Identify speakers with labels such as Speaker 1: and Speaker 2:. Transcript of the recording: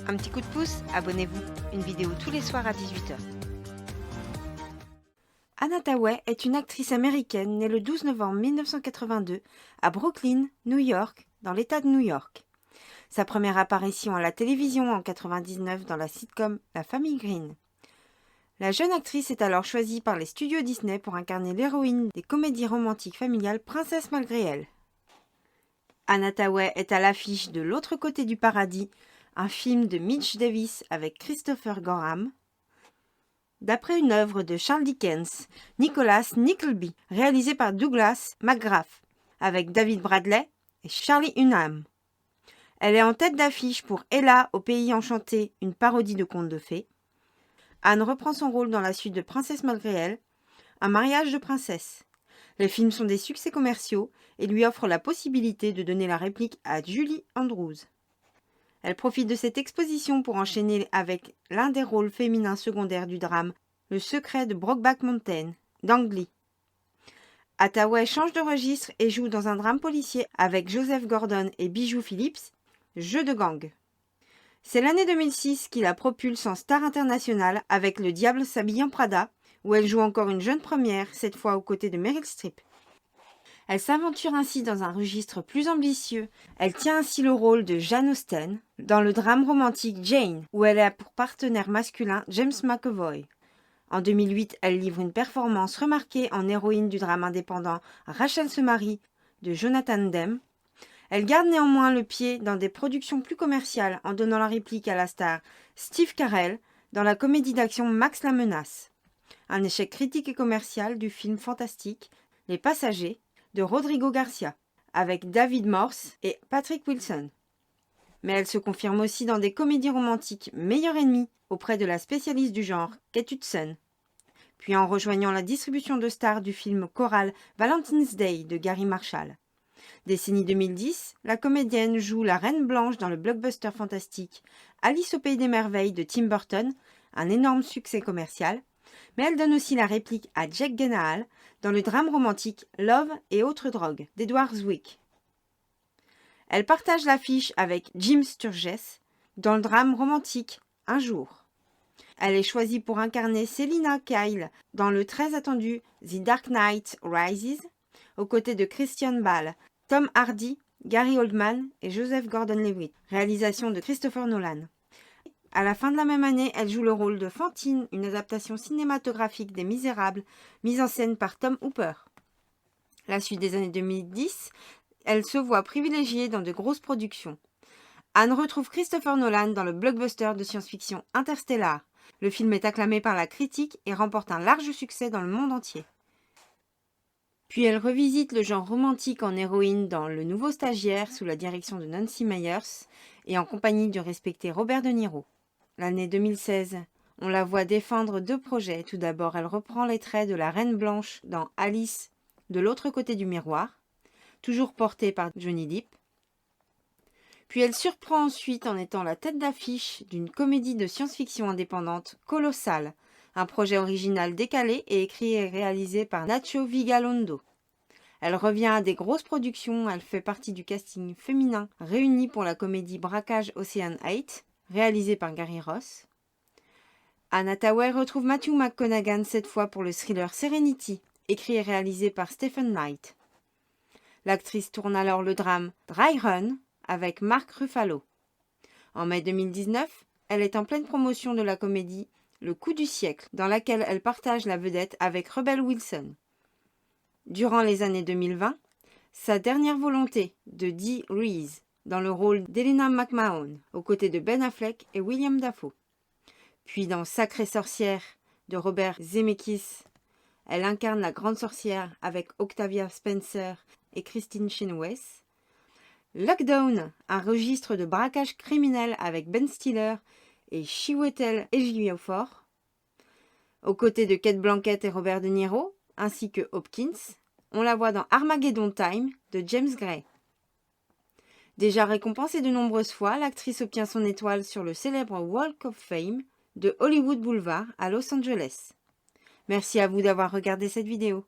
Speaker 1: Un petit coup de pouce, abonnez-vous. Une vidéo tous les soirs à 18 h. Anne Hathaway est une actrice américaine née le 12 novembre 1982 à Brooklyn, New York, dans l'État de New York. Sa première apparition à la télévision en 1999 dans la sitcom La Famille Green. La jeune actrice est alors choisie par les studios Disney pour incarner l'héroïne des comédies romantiques familiales Princesse malgré elle. Anne Hathaway est à l'affiche de L'autre côté du paradis, un film de Mitch Davis avec Christopher Gorham, d'après une œuvre de Charles Dickens, Nicholas Nickleby, réalisé par Douglas McGrath, avec David Bradley et Charlie Hunnam. Elle est en tête d'affiche pour Ella au pays enchanté, une parodie de contes de fées. Anne reprend son rôle dans la suite de Princesse malgré elle, un mariage de princesse. Les films sont des succès commerciaux et lui offrent la possibilité de donner la réplique à Julie Andrews. Elle profite de cette exposition pour enchaîner avec l'un des rôles féminins secondaires du drame, Le secret de Brokeback Mountain, d'Ang Lee. Hathaway change de registre et joue dans un drame policier avec Joseph Gordon et Bijou Phillips, Jeu de gang. C'est l'année 2006 qui la propulse en star internationale avec Le diable s'habille en Prada, où elle joue encore une jeune première, cette fois aux côtés de Meryl Streep. Elle s'aventure ainsi dans un registre plus ambitieux. Elle tient ainsi le rôle de Jane Austen dans le drame romantique Jane, où elle a pour partenaire masculin James McAvoy. En 2008, elle livre une performance remarquée en héroïne du drame indépendant Rachel se marie de Jonathan Demme. Elle garde néanmoins le pied dans des productions plus commerciales en donnant la réplique à la star Steve Carell dans la comédie d'action Max la menace. Un échec critique et commercial du film fantastique Les Passagers de Rodrigo Garcia, avec David Morse et Patrick Wilson. Mais elle se confirme aussi dans des comédies romantiques Meilleur ennemi auprès de la spécialiste du genre Kate Hudson. Puis en rejoignant la distribution de stars du film choral Valentine's Day de Gary Marshall. Décennie 2010, la comédienne joue la Reine Blanche dans le blockbuster fantastique Alice au Pays des Merveilles de Tim Burton, un énorme succès commercial, mais elle donne aussi la réplique à Jake Gyllenhaal dans le drame romantique Love et autres drogues d'Edward Zwick. Elle partage l'affiche avec Jim Sturgess dans le drame romantique Un jour. Elle est choisie pour incarner Selina Kyle dans le très attendu The Dark Knight Rises, aux côtés de Christian Bale, Tom Hardy, Gary Oldman et Joseph Gordon-Levitt, réalisation de Christopher Nolan. À la fin de la même année, elle joue le rôle de Fantine, une adaptation cinématographique des Misérables, mise en scène par Tom Hooper. La suite des années 2010, elle se voit privilégiée dans de grosses productions. Anne retrouve Christopher Nolan dans le blockbuster de science-fiction Interstellar. Le film est acclamé par la critique et remporte un large succès dans le monde entier. Puis elle revisite le genre romantique en héroïne dans Le Nouveau Stagiaire sous la direction de Nancy Meyers et en compagnie du respecté Robert De Niro. L'année 2016, on la voit défendre deux projets. Tout d'abord, elle reprend les traits de la Reine Blanche dans Alice de l'autre côté du miroir, toujours portée par Johnny Depp. Puis elle surprend ensuite en étant la tête d'affiche d'une comédie de science-fiction indépendante Colossal, un projet original décalé et écrit et réalisé par Nacho Vigalondo. Elle revient à des grosses productions, elle fait partie du casting féminin réuni pour la comédie Braquage Ocean 8, réalisée par Gary Ross. Anne Hathaway retrouve Matthew McConaughey cette fois pour le thriller Serenity, écrit et réalisé par Stephen Knight. L'actrice tourne alors le drame Dry Run avec Mark Ruffalo. En mai 2019, elle est en pleine promotion de la comédie Le coup du siècle, dans laquelle elle partage la vedette avec Rebel Wilson. Durant les années 2020, sa dernière volonté de Dee Reese dans le rôle d'Helena McMahon, aux côtés de Ben Affleck et William Dafoe. Puis dans Sacrée sorcière de Robert Zemeckis, elle incarne la grande sorcière avec Octavia Spencer et Christine Chenoweth. Lockdown, un registre de braquage criminel avec Ben Stiller et Chiwetel Ejiofor, aux côtés de Cate Blanchett et Robert De Niro, ainsi que Hopkins. On la voit dans Armageddon Time de James Gray. Déjà récompensée de nombreuses fois, l'actrice obtient son étoile sur le célèbre Walk of Fame de Hollywood Boulevard à Los Angeles. Merci à vous d'avoir regardé cette vidéo.